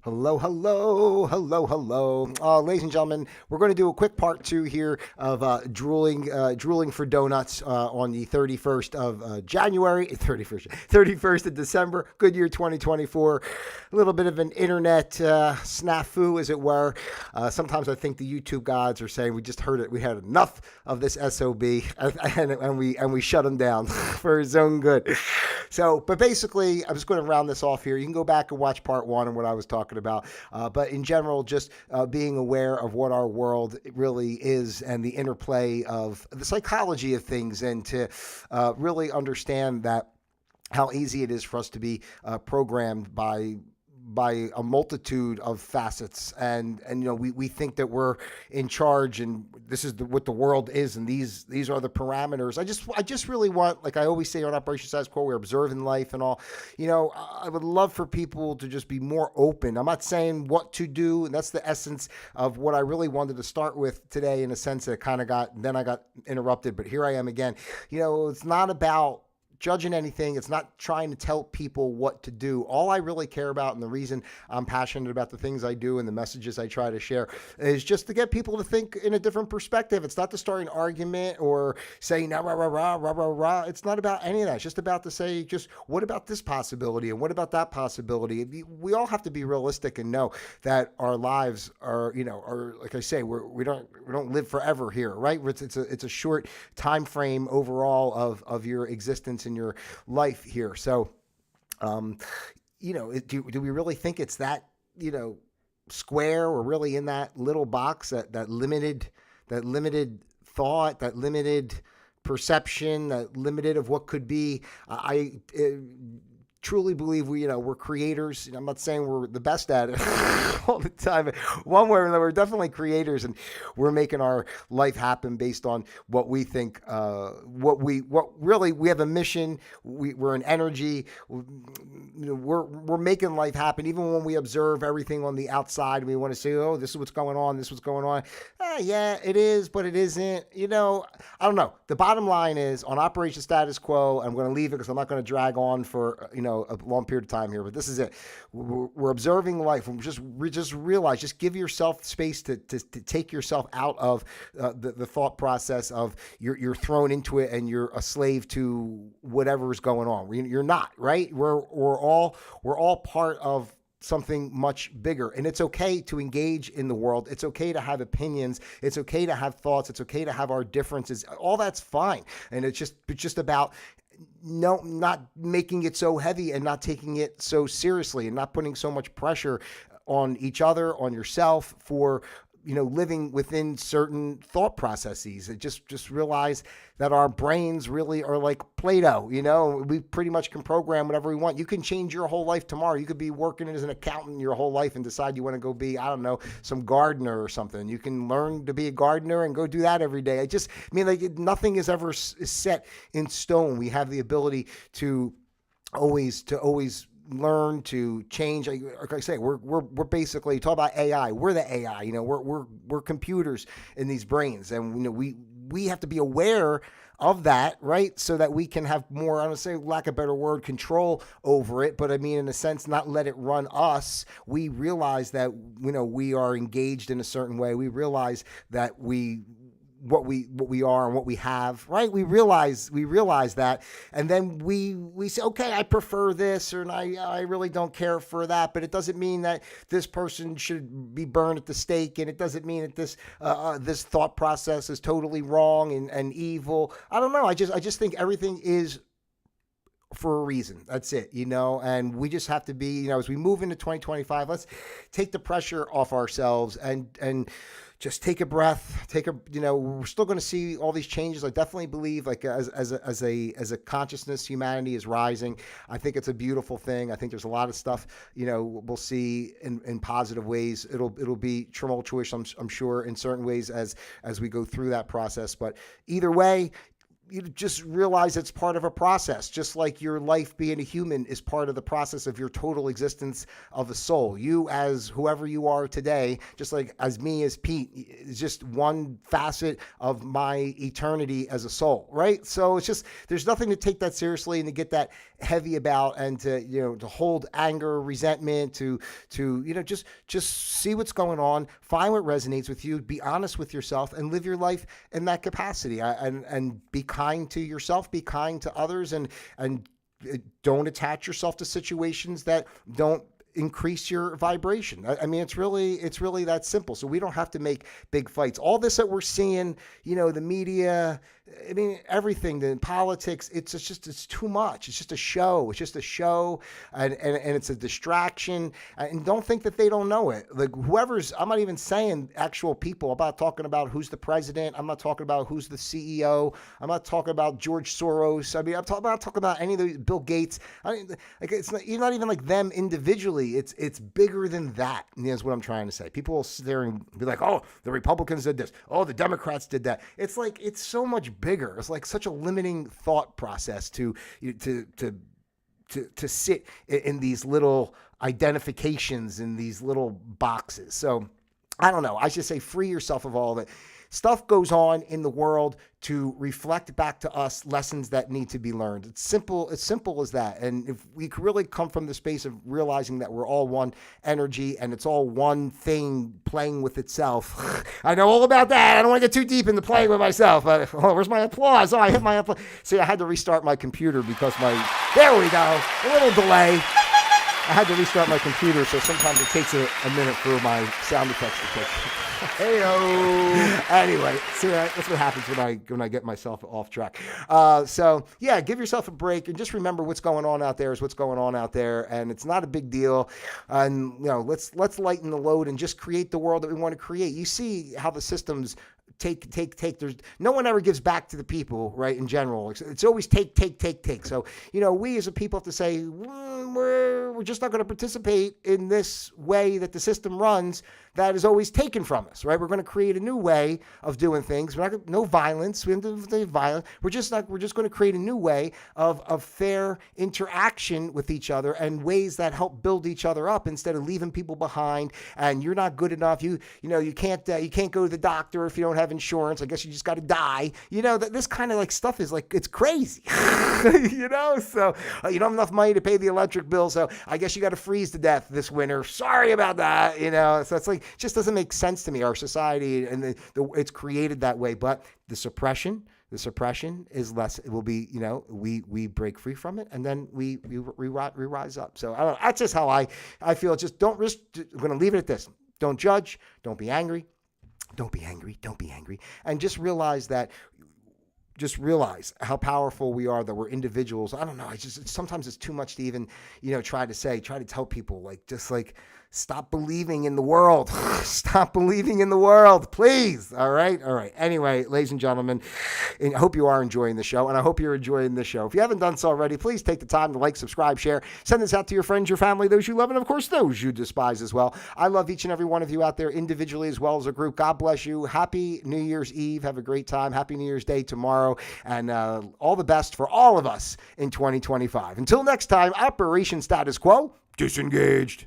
Hello, hello, hello, hello. Ladies and gentlemen, we're going to do a quick part two here of drooling for donuts on the 31st of January, 31st of December, good year 2024. A little bit of an internet snafu, as it were. Sometimes I think the YouTube gods are saying we just heard it. We had enough of this SOB, and we shut him down for his own good. So, but basically, I'm just going to round this off here. You can go back and watch part one and what I was talking about. But in general, just being aware of what our world really is and the interplay of the psychology of things, and to really understand that how easy it is for us to be programmed by a multitude of facets, and we think that we're in charge, and this is what the world is, and these are the parameters. I just really want, like I always say on Operation Status Quo, we're observing life and all. I would love for people to just be more open. I'm not saying what to do, and that's the essence of what I really wanted to start with today, in a sense that I got interrupted, but here I am again. It's not about judging anything. It's not trying to tell people what to do. All I really care about, and the reason I'm passionate about the things I do and the messages I try to share, is just to get people to think in a different perspective. It's not to start an argument or say, nah, rah, rah, rah, rah, rah, rah. It's not about any of that. It's just about to say, just what about this possibility and what about that possibility? We all have to be realistic and know that our lives are like I say, we don't live forever here, right? It's a short time frame overall of your existence in your life here. So, do we really think it's that, square? We're really in that little box, that limited thought, that limited perception, that limited of what could be. I truly believe we're creators. I'm not saying we're the best at it all the time. One way or another, we're definitely creators, and we're making our life happen based on what we think. We have a mission. We're an energy. We're making life happen. Even when we observe everything on the outside, we want to say, "Oh, this is what's going on. This is what's going on." Yeah, it is, but it isn't. I don't know. The bottom line is, on Operation Status Quo, I'm going to leave it because I'm not going to drag on for a long period of time here, but this is it. We're observing life. We just realize, just give yourself space to take yourself out of the thought process of you're thrown into it and you're a slave to whatever is going on. You're not, right? We're all part of something much bigger, and it's okay to engage in the world. It's okay to have opinions. It's okay to have thoughts. It's okay to have our differences. All that's fine, and it's just about not making it so heavy and not taking it so seriously and not putting so much pressure on each other, on yourself, for living within certain thought processes. Just realize that our brains really are like Play-Doh. We pretty much can program whatever we want. You can change your whole life tomorrow. You could be working as an accountant your whole life and decide you want to go be, I don't know, some gardener or something. You can learn to be a gardener and go do that every day. Nothing is ever set in stone. We have the ability to always learn, to change. Like I say, we're basically, talk about AI. We're the AI. We're computers in these brains, and we have to be aware of that, right? So that we can have more, I don't say, lack of a better word, control over it, but I mean, in a sense, not let it run us. We realize that we are engaged in a certain way. We realize that what we are and what we have, right? We realize that, and then we say, okay, I prefer this, or I really don't care for that, but it doesn't mean that this person should be burned at the stake, and it doesn't mean that this thought process is totally wrong and evil. I don't know. I just think everything is for a reason. That's it, and we just have to be, as we move into 2025, let's take the pressure off ourselves and just take a breath. We're still going to see all these changes. I definitely believe, like, as a consciousness, humanity is rising. I think it's a beautiful thing. I think there's a lot of stuff, we'll see in positive ways. It'll be tumultuous, I'm sure, in certain ways as we go through that process. But either way, you just realize it's part of a process, just like your life being a human is part of the process of your total existence of a soul. You as whoever you are today, just like as me as Pete, is just one facet of my eternity as a soul, right? So it's just, there's nothing to take that seriously and to get that heavy about, and to, to hold anger, resentment, to just see what's going on, find what resonates with you, be honest with yourself, and live your life in that capacity, and be kind to yourself, be kind to others, and don't attach yourself to situations that don't increase your vibration. I mean, it's really that simple. So we don't have to make big fights. All this that we're seeing, the media, I mean, everything, the politics, it's too much. It's just a show. It's just a show, and it's a distraction. And don't think that they don't know it. Like I'm not even saying actual people. I'm not talking about who's the president. I'm not talking about who's the CEO. I'm not talking about George Soros. I mean, I'm not talking about any of those, Bill Gates. I mean, like, you're not even like them individually. It's bigger than that. Is what I'm trying to say. People will sit there and be like, oh, the Republicans did this. Oh, the Democrats did that. It's like, it's so much bigger. It's like such a limiting thought process to sit in these little identifications, in these little boxes. So I don't know. I should say free yourself of all of it. Stuff goes on in the world to reflect back to us lessons that need to be learned. It's simple as that. And if we could really come from the space of realizing that we're all one energy and it's all one thing playing with itself. I know all about that. I don't want to get too deep into playing with myself. Where's my applause? Oh, I hit my applause. See, I had to restart my computer because there we go. A little delay. I had to restart my computer, so sometimes it takes a minute for my sound effects to kick. Heyo. Anyway, see, that's what happens when I get myself off track. So yeah, give yourself a break and just remember what's going on out there is what's going on out there, and it's not a big deal. And let's lighten the load and just create the world that we want to create. You see how the systems take. There's no one ever gives back to the people, right? In general, it's always take. So we as a people have to say we're just not going to participate in this way that the system runs. That is always taken from us, right? We're going to create a new way of doing things. We're not no violence. We don't do violence. We're just going to create a new way of fair interaction with each other and ways that help build each other up instead of leaving people behind. And you're not good enough. You can't go to the doctor if you don't have insurance. I guess you just got to die. That this kind of like stuff is like, it's crazy. So you don't have enough money to pay the electric bill, so I guess you got to freeze to death this winter. Sorry about that. So it's like, just doesn't make sense to me. Our society and it's created that way, but the suppression is less. It will be, we break free from it, and then we rise up. So I don't know. That's just how I feel. Just don't risk. I'm going to leave it at this. Don't judge. Don't be angry. Don't be angry. And just realize how powerful we are, that we're individuals. I don't know. Sometimes it's too much to even, try to tell people, stop believing in the world. Stop believing in the world, please. All right. Anyway, ladies and gentlemen, I hope you are enjoying the show, and I hope you're enjoying the show. If you haven't done so already, please take the time to like, subscribe, share, send this out to your friends, your family, those you love, and of course, those you despise as well. I love each and every one of you out there individually as well as a group. God bless you. Happy New Year's Eve. Have a great time. Happy New Year's Day tomorrow, and all the best for all of us in 2025. Until next time, Operation Status Quo, disengaged.